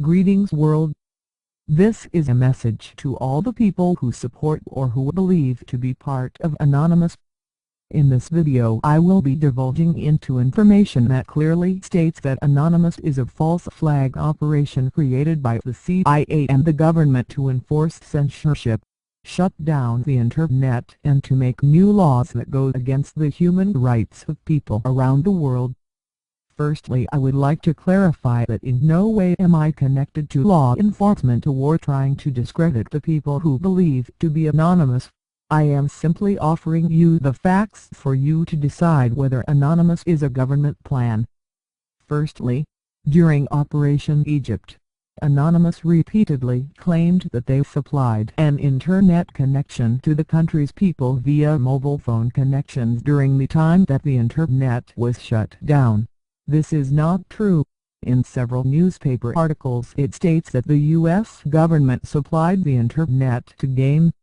Greetings world. This is a message to all the people who support or who believe to be part of Anonymous. In this video I will be divulging into information that clearly states that Anonymous is a false flag operation created by the CIA and the government to enforce censorship, shut down the internet and to make new laws that go against the human rights of people around the world. Firstly, I would like to clarify that in no way am I connected to law enforcement or trying to discredit the people who believe to be anonymous. I am simply offering you the facts for you to decide whether Anonymous is a government plan. Firstly, during Operation Egypt, Anonymous repeatedly claimed that they supplied an internet connection to the country's people via mobile phone connections during the time that the internet was shut down. This is not true. In several newspaper articles it states that the U.S. government supplied the internet to gain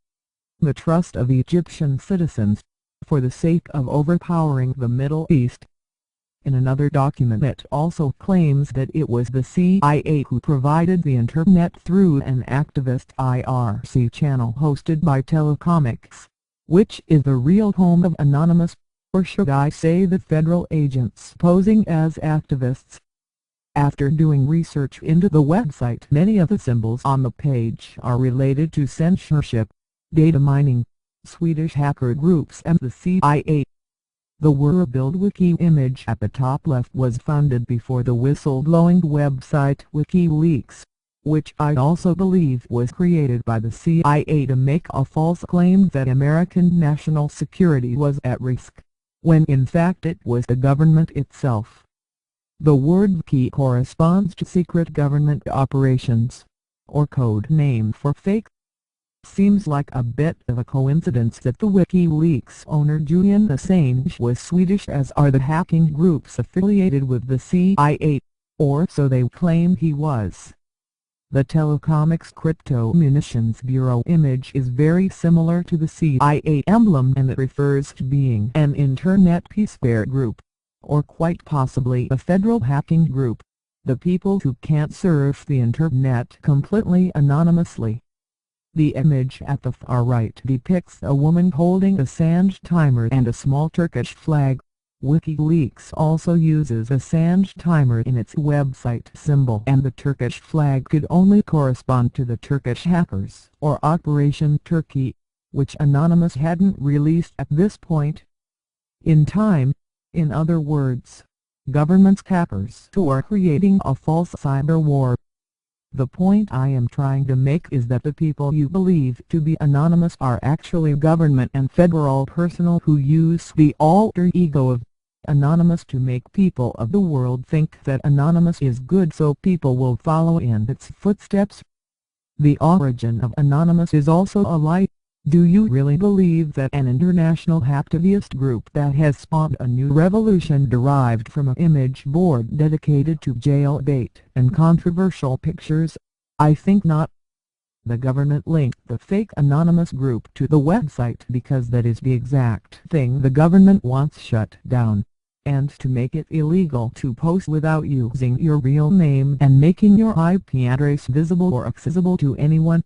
the trust of Egyptian citizens, for the sake of overpowering the Middle East. In another document it also claims that it was the CIA who provided the internet through an activist IRC channel hosted by Telecomics, which is the real home of Anonymous. Or should I say the federal agents posing as activists? After doing research into the website, many of the symbols on the page are related to censorship, data mining, Swedish hacker groups and the CIA. The WordBuild wiki image at the top left was funded before the whistleblowing website WikiLeaks, which I also believe was created by the CIA to make a false claim that American national security was at risk, when in fact it was the government itself. The word wiki corresponds to secret government operations, or code name for fake. Seems like a bit of a coincidence that the WikiLeaks owner Julian Assange was Swedish, as are the hacking groups affiliated with the CIA, or so they claim he was. The Telecomics Crypto Munitions Bureau image is very similar to the CIA emblem, and it refers to being an internet peacekeeper group, or quite possibly a federal hacking group, the people who can't surf the internet completely anonymously. The image at the far right depicts a woman holding a Assange timer and a small Turkish flag. WikiLeaks also uses Assange timer in its website symbol, and the Turkish flag could only correspond to the Turkish hackers or Operation Turkey, which Anonymous hadn't released at this point in time. In other words, government's hackers who are creating a false cyber war. The point I am trying to make is that the people you believe to be anonymous are actually government and federal personnel who use the alter ego of Anonymous to make people of the world think that Anonymous is good so people will follow in its footsteps. The origin of Anonymous is also a lie. Do you really believe that an international hacktivist group that has spawned a new revolution derived from an image board dedicated to jailbait and controversial pictures? I think not. The government linked the fake Anonymous group to the website because that is the exact thing the government wants shut down, and to make it illegal to post without using your real name and making your IP address visible or accessible to anyone.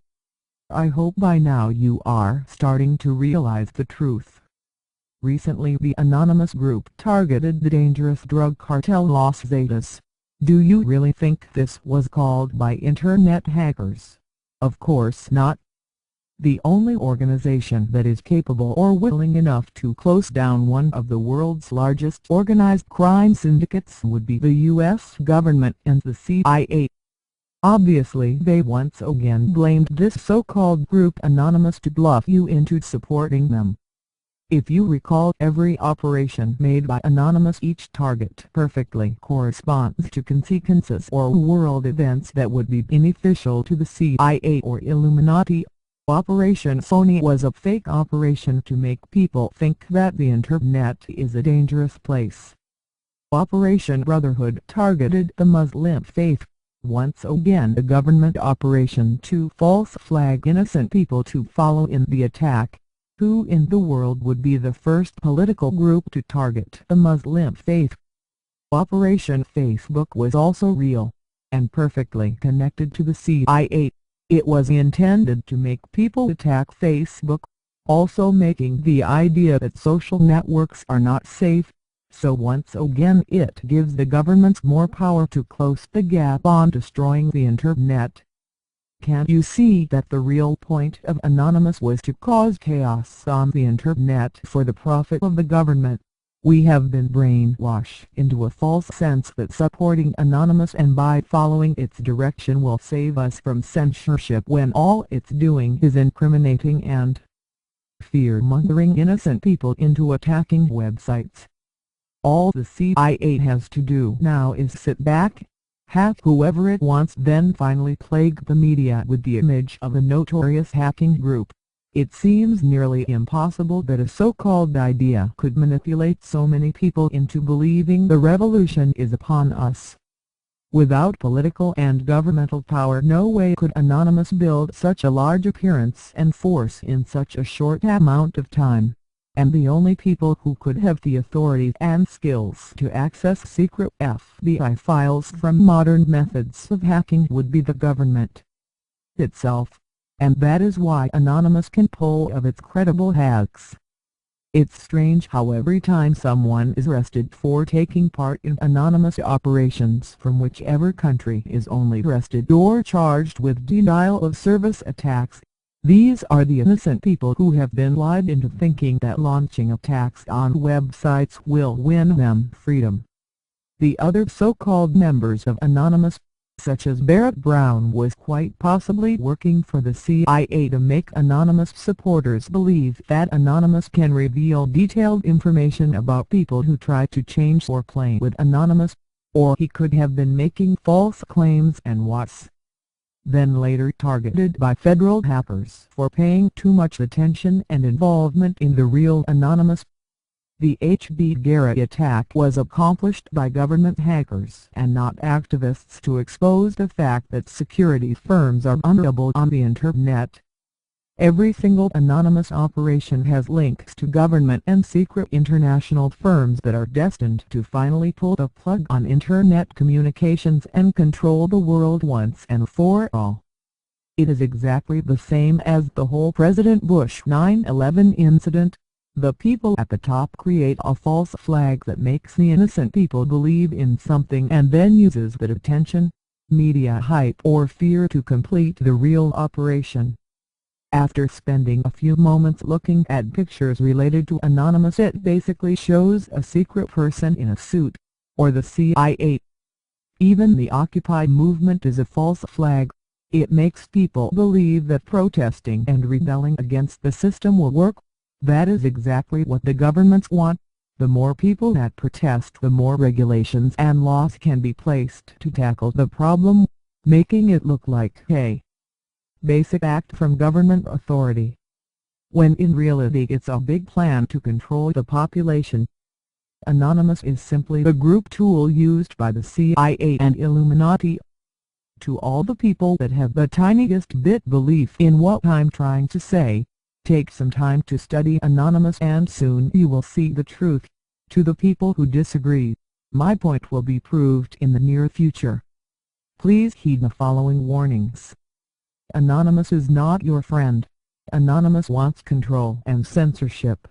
I hope by now you are starting to realize the truth. Recently the Anonymous group targeted the dangerous drug cartel Los Zetas. Do you really think this was called by internet hackers? Of course not. The only organization that is capable or willing enough to close down one of the world's largest organized crime syndicates would be the U.S. government and the CIA. Obviously they once again blamed this so-called group Anonymous to bluff you into supporting them. If you recall, every operation made by Anonymous, each target perfectly corresponds to consequences or world events that would be beneficial to the CIA or Illuminati. Operation Sony was a fake operation to make people think that the internet is a dangerous place. Operation Brotherhood targeted the Muslim faith. Once again a government operation to false flag innocent people to follow in the attack. Who in the world would be the first political group to target the Muslim faith? Operation Facebook was also real. and perfectly connected to the CIA. It was intended to make people attack Facebook, also making the idea that social networks are not safe. So once again it gives the governments more power to close the gap on destroying the Internet. Can't you see that the real point of Anonymous was to cause chaos on the Internet for the profit of the government? We have been brainwashed into a false sense that supporting Anonymous and by following its direction will save us from censorship when all it's doing is incriminating and fear-mongering innocent people into attacking websites. All the CIA has to do now is sit back, hack whoever it wants, then finally plague the media with the image of a notorious hacking group. It seems nearly impossible that a so-called idea could manipulate so many people into believing the revolution is upon us. Without political and governmental power, no way could Anonymous build such a large appearance and force in such a short amount of time. And the only people who could have the authority and skills to access secret FBI files from modern methods of hacking would be the government itself. And that is why Anonymous can pull off its credible hacks. It's strange how every time someone is arrested for taking part in anonymous operations from whichever country is only arrested or charged with denial of service attacks, these are the innocent people who have been lied into thinking that launching attacks on websites will win them freedom. The other so-called members of Anonymous, such as Barrett Brown, was quite possibly working for the CIA to make Anonymous supporters believe that Anonymous can reveal detailed information about people who try to change or play with Anonymous, or he could have been making false claims and was then later targeted by federal hackers for paying too much attention and involvement in the real Anonymous. The H.B. Garrett attack was accomplished by government hackers and not activists to expose the fact that security firms are vulnerable on the Internet. Every single Anonymous operation has links to government and secret international firms that are destined to finally pull the plug on Internet communications and control the world once and for all. It is exactly the same as the whole President Bush 9/11 incident. The people at the top create a false flag that makes the innocent people believe in something and then uses that attention, media hype or fear to complete the real operation. After spending a few moments looking at pictures related to Anonymous, it basically shows a secret person in a suit, or the CIA. Even the Occupy movement is a false flag. It makes people believe that protesting and rebelling against the system will work. That is exactly what the governments want. The more people that protest, the more regulations and laws can be placed to tackle the problem, making it look like a basic act from government authority, when in reality it's a big plan to control the population. Anonymous is simply the group tool used by the CIA and Illuminati. To all the people that have the tiniest bit belief in what I'm trying to say, take some time to study Anonymous and soon you will see the truth. To the people who disagree, my point will be proved in the near future. Please heed the following warnings. Anonymous is not your friend. Anonymous wants control and censorship.